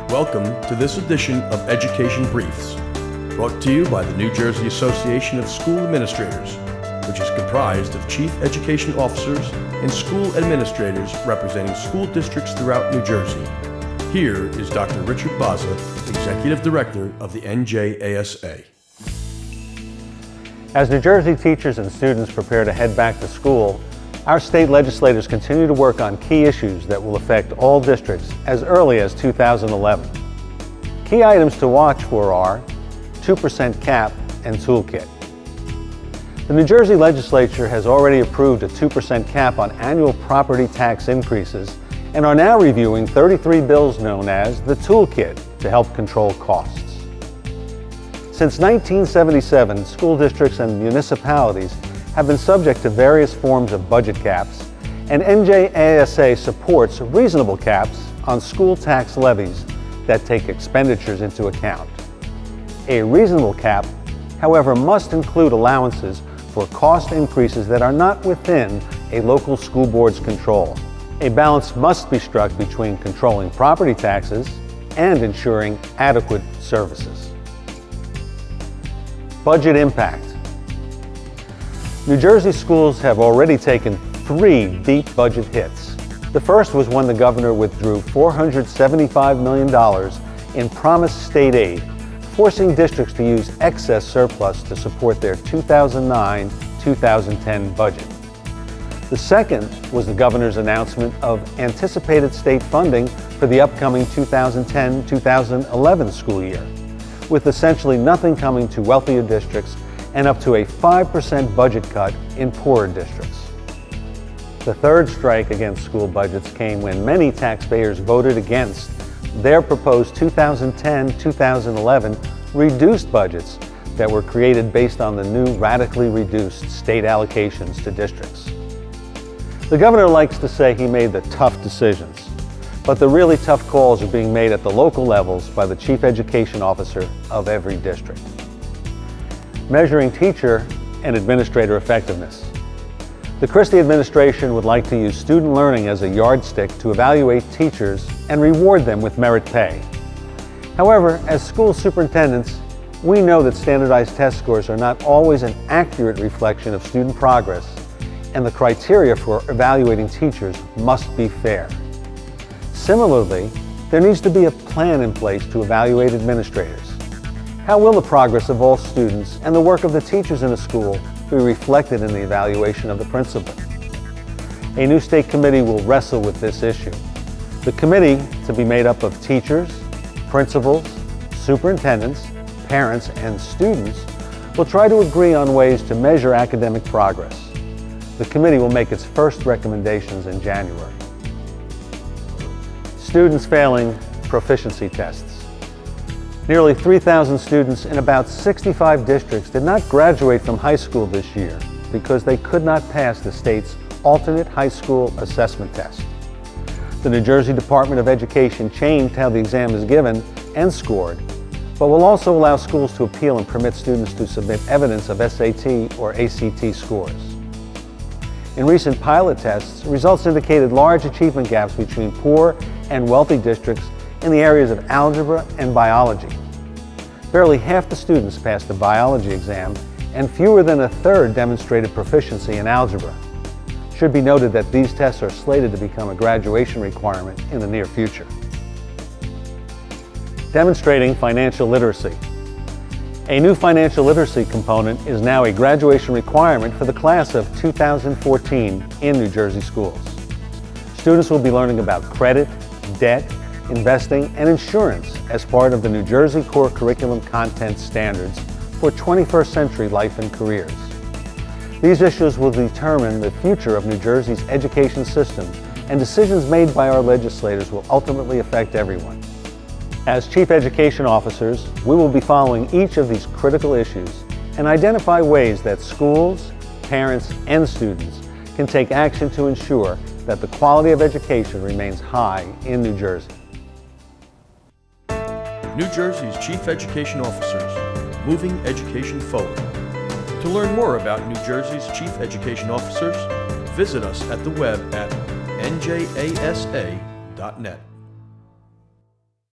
Welcome to this edition of Education Briefs, brought to you by the New Jersey Association of School Administrators, which is comprised of Chief Education Officers and school administrators representing school districts throughout New Jersey. Here is Dr. Richard Baza, Executive Director of the NJASA. As New Jersey teachers and students prepare to head back to school, our state legislators continue to work on key issues that will affect all districts as early as 2011. Key items to watch for are 2% cap and toolkit. The New Jersey legislature has already approved a 2% cap on annual property tax increases and are now reviewing 33 bills known as the toolkit to help control costs. Since 1977, school districts and municipalities have been subject to various forms of budget caps, and NJASA supports reasonable caps on school tax levies that take expenditures into account. A reasonable cap, however, must include allowances for cost increases that are not within a local school board's control. A balance must be struck between controlling property taxes and ensuring adequate services. Budget impact. New Jersey schools have already taken 3 deep budget hits. The first was when the governor withdrew $475 million in promised state aid, forcing districts to use excess surplus to support their 2009-2010 budget. The second was the governor's announcement of anticipated state funding for the upcoming 2010-2011 school year, with essentially nothing coming to wealthier districts and up to a 5% budget cut in poorer districts. The third strike against school budgets came when many taxpayers voted against their proposed 2010-2011 reduced budgets that were created based on the new radically reduced state allocations to districts. The governor likes to say he made the tough decisions, but the really tough calls are being made at the local levels by the chief education officer of every district. Measuring teacher and administrator effectiveness. The Christie administration would like to use student learning as a yardstick to evaluate teachers and reward them with merit pay. However, as school superintendents, we know that standardized test scores are not always an accurate reflection of student progress, and the criteria for evaluating teachers must be fair. Similarly, there needs to be a plan in place to evaluate administrators. How will the progress of all students and the work of the teachers in a school be reflected in the evaluation of the principal? A new state committee will wrestle with this issue. The committee, to be made up of teachers, principals, superintendents, parents, and students, will try to agree on ways to measure academic progress. The committee will make its first recommendations in January. Students failing proficiency tests. Nearly 3,000 students in about 65 districts did not graduate from high school this year because they could not pass the state's alternate high school assessment test. The New Jersey Department of Education changed how the exam is given and scored, but will also allow schools to appeal and permit students to submit evidence of SAT or ACT scores. In recent pilot tests, results indicated large achievement gaps between poor and wealthy districts in the areas of algebra and biology. Barely half the students passed the biology exam, and fewer than a third demonstrated proficiency in algebra. It should be noted that these tests are slated to become a graduation requirement in the near future. Demonstrating financial literacy. A new financial literacy component is now a graduation requirement for the class of 2014 in New Jersey schools. Students will be learning about credit, debt, investing, and insurance as part of the New Jersey Core Curriculum Content Standards for 21st century life and careers. These issues will determine the future of New Jersey's education system, and decisions made by our legislators will ultimately affect everyone. As Chief Education Officers, we will be following each of these critical issues and identify ways that schools, parents, and students can take action to ensure that the quality of education remains high in New Jersey. New Jersey's Chief Education Officers, moving education forward. To learn more about New Jersey's Chief Education Officers, visit us at the web at njasa.net.